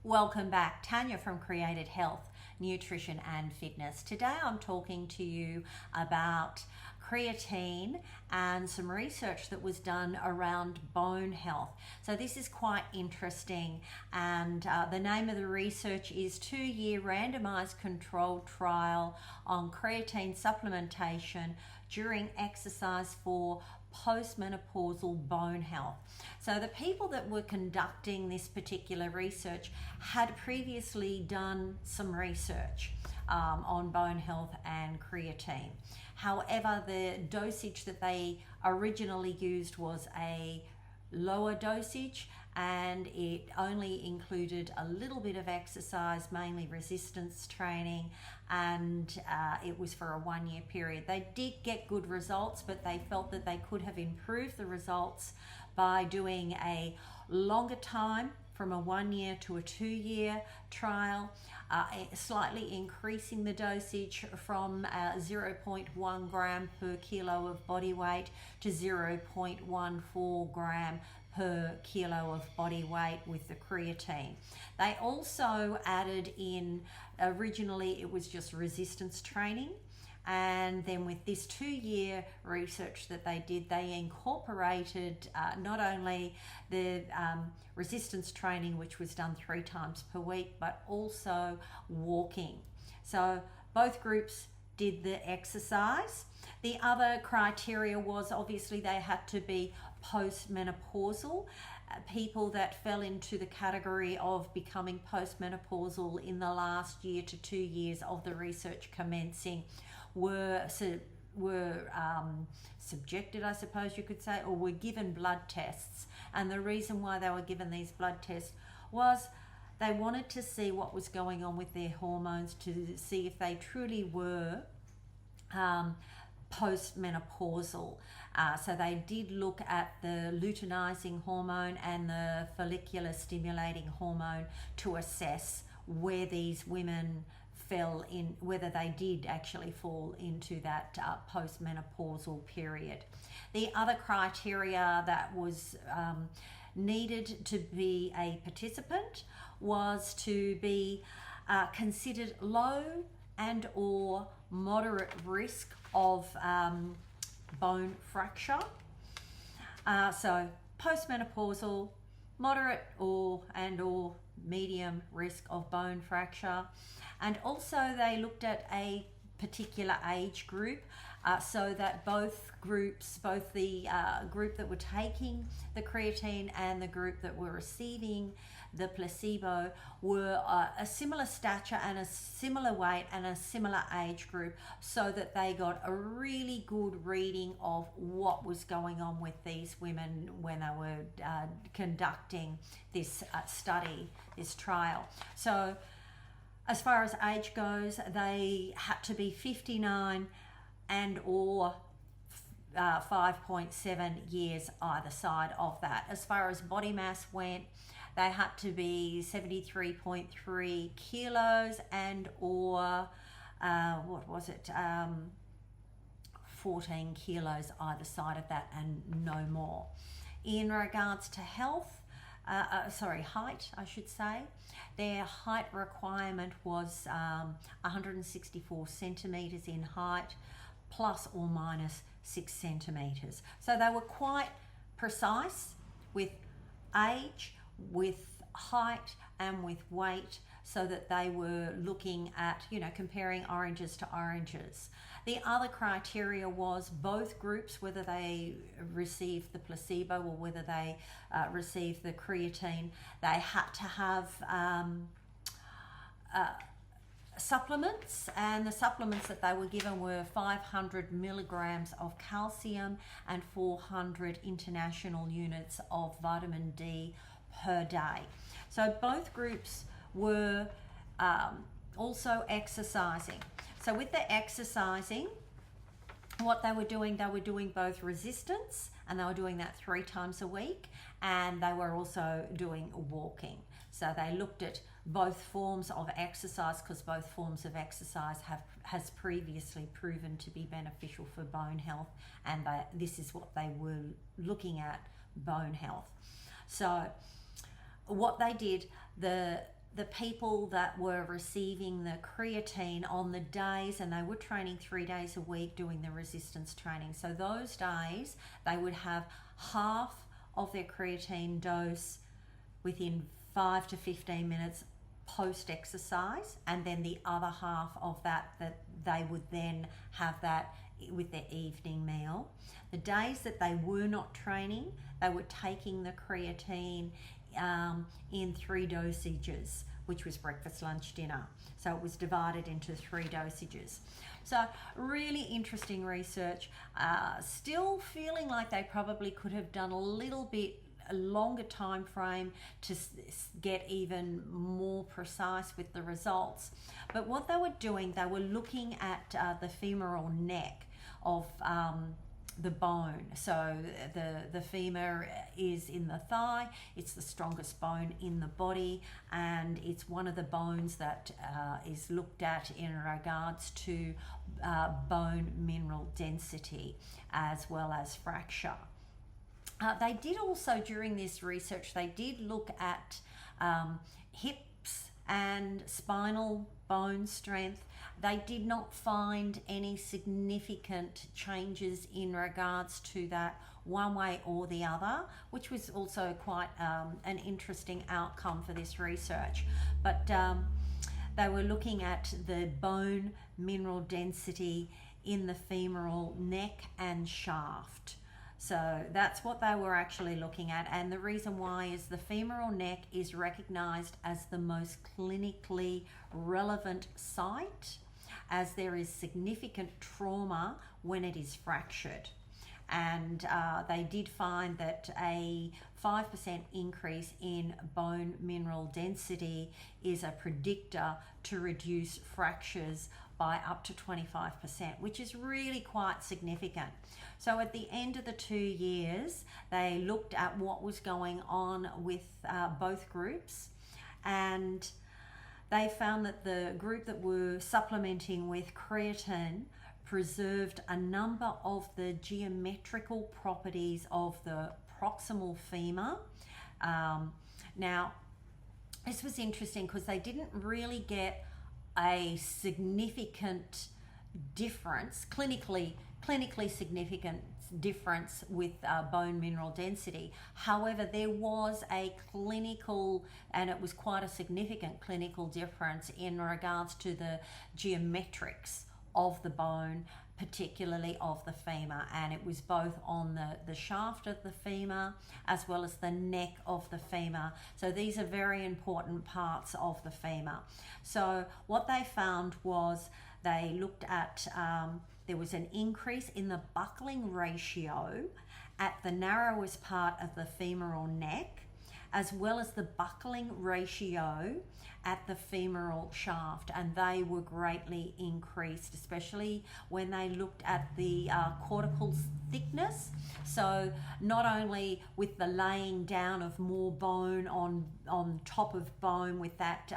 Welcome back. Tanya from Created Health, Nutrition and Fitness. Today I'm talking to you about creatine and some research that was done around bone health. So this is quite interesting, and the name of the research is 2-year randomized controlled trial on creatine supplementation during exercise for postmenopausal bone health. So the people that were conducting this particular research had previously done some research on bone health and creatine. However, the dosage that they originally used was a lower dosage, and it only included a little bit of exercise, mainly resistance training, and it was for a 1-year period. They did get good results, but they felt that they could have improved the results by doing a longer time, from a 1-year to a 2-year trial, slightly increasing the dosage from 0.1 gram per kilo of body weight to 0.14 gram per kilo of body weight with the creatine. They also added in, originally it was just resistance training, and then with this 2-year research that they did, they incorporated not only the resistance training, which was done 3 times per week, but also walking. So both groups did the exercise. The other criteria was obviously they had to be postmenopausal, people that fell into the category of becoming postmenopausal in the last year to 2 years of the research commencing were subjected, I suppose you could say, or were given blood tests. And the reason why they were given these blood tests was they wanted to see what was going on with their hormones, to see if they truly were postmenopausal. So they did look at the luteinizing hormone and the follicular stimulating hormone to assess where these women fell in, whether they did actually fall into that postmenopausal period. The other criteria that was needed to be a participant was to be considered low and or moderate risk of bone fracture. So postmenopausal, moderate or medium risk of bone fracture. And also they looked at a particular age group, so that both groups, both the group that were taking the creatine and the group that were receiving the placebo, were a similar stature and a similar weight and a similar age group, so that they got a really good reading of what was going on with these women when they were conducting this study, this trial. So as far as age goes, they had to be 59 and or 5.7 years either side of that. As far as body mass went, they had to be 73.3 kilos and or 14 kilos either side of that, and no more. In regards to height, I should say, their height requirement was 164 centimeters in height, plus or minus 6 centimeters. So they were quite precise with age, with height, and with weight, so that they were looking at, comparing oranges to oranges. The other criteria was both groups, whether they received the placebo or whether they received the creatine, they had to have supplements, and the supplements that they were given were 500 milligrams of calcium and 400 international units of vitamin D per day. So both groups were also exercising. So with the exercising, what they were doing both resistance, and they were doing that 3 times a week, and they were also doing walking. So they looked at both forms of exercise, because both forms of exercise has previously proven to be beneficial for bone health, and this is what they were looking at, bone health. So what they did, the the people that were receiving the creatine on the days, and they were training 3 days a week doing the resistance training. So those days they would have half of their creatine dose within 5 to 15 minutes post exercise, and then the other half of that they would then have that with their evening meal. The days that they were not training, they were taking the creatine in 3 dosages, which was breakfast, lunch, dinner. So it was divided into 3 dosages. So really interesting research. Still feeling like they probably could have done a little bit a longer time frame to get even more precise with the results. But what they were doing, they were looking at the femoral neck of the bone. So the femur is in the thigh. It's the strongest bone in the body, and it's one of the bones that is looked at in regards to bone mineral density as well as fracture. They did also, during this research, they did look at hips and spinal bone strength. They did not find any significant changes in regards to that one way or the other, which was also quite an interesting outcome for this research. But they were looking at the bone mineral density in the femoral neck and shaft. So that's what they were actually looking at. And the reason why is the femoral neck is recognized as the most clinically relevant site, as there is significant trauma when it is fractured. And they did find that a 5% increase in bone mineral density is a predictor to reduce fractures by up to 25%, which is really quite significant. So at the end of the 2 years, they looked at what was going on with both groups, and they found that the group that were supplementing with creatine preserved a number of the geometrical properties of the proximal femur. Now, this was interesting because they didn't really get a significant difference, clinically significant difference with bone mineral density. However, there was a clinical, and it was quite a significant clinical difference in regards to the geometrics of the bone, particularly of the femur, and it was both on the shaft of the femur as well as the neck of the femur. So these are very important parts of the femur. So what they found was they looked at there was an increase in the buckling ratio at the narrowest part of the femoral neck, as well as the buckling ratio at the femoral shaft, and they were greatly increased, especially when they looked at the cortical thickness. So not only with the laying down of more bone on top of bone with that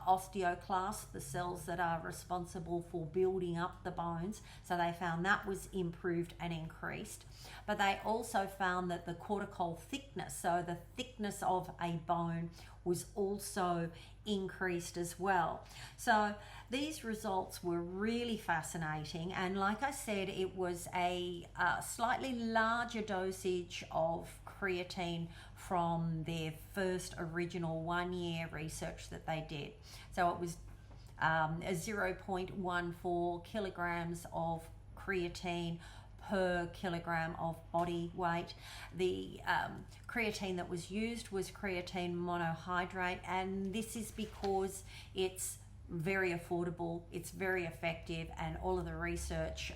osteoclast, the cells that are responsible for building up the bones, so they found that was improved and increased. But they also found that the cortical thickness, so the thickness of a bone, was also increased as well. So these results were really fascinating, and like I said, it was a slightly larger dosage of creatine from their first original 1 year research that they did. So it was a 0.14 kilograms of creatine per kilogram of body weight. The creatine that was used was creatine monohydrate, and this is because it's very affordable, it's very effective, and all of the research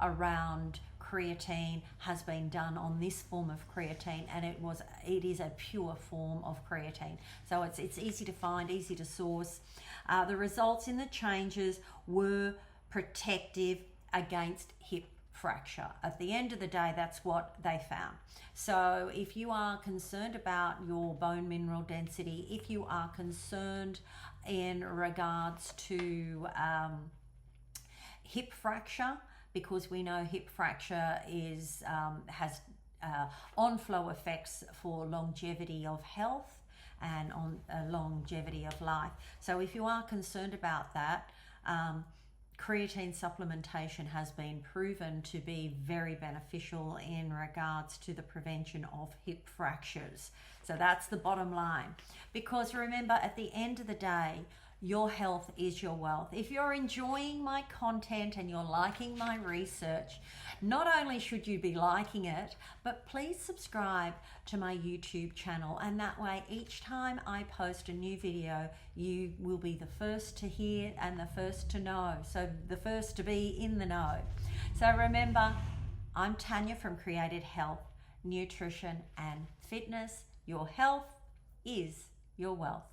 around creatine has been done on this form of creatine, and it is a pure form of creatine. So it's easy to find, easy to source. The results in the changes were protective against hip fracture. At the end of the day, that's what they found. So if you are concerned about your bone mineral density, if you are concerned in regards to hip fracture, because we know hip fracture has on-flow effects for longevity of health and on a longevity of life. So if you are concerned about that, creatine supplementation has been proven to be very beneficial in regards to the prevention of hip fractures. So that's the bottom line. Because remember, at the end of the day, your health is your wealth. If you're enjoying my content and you're liking my research, not only should you be liking it, but please subscribe to my YouTube channel. And that way, each time I post a new video, you will be the first to hear and the first to know. So the first to be in the know. So remember, I'm Tanya from Created Health, Nutrition and Fitness. Your health is your wealth.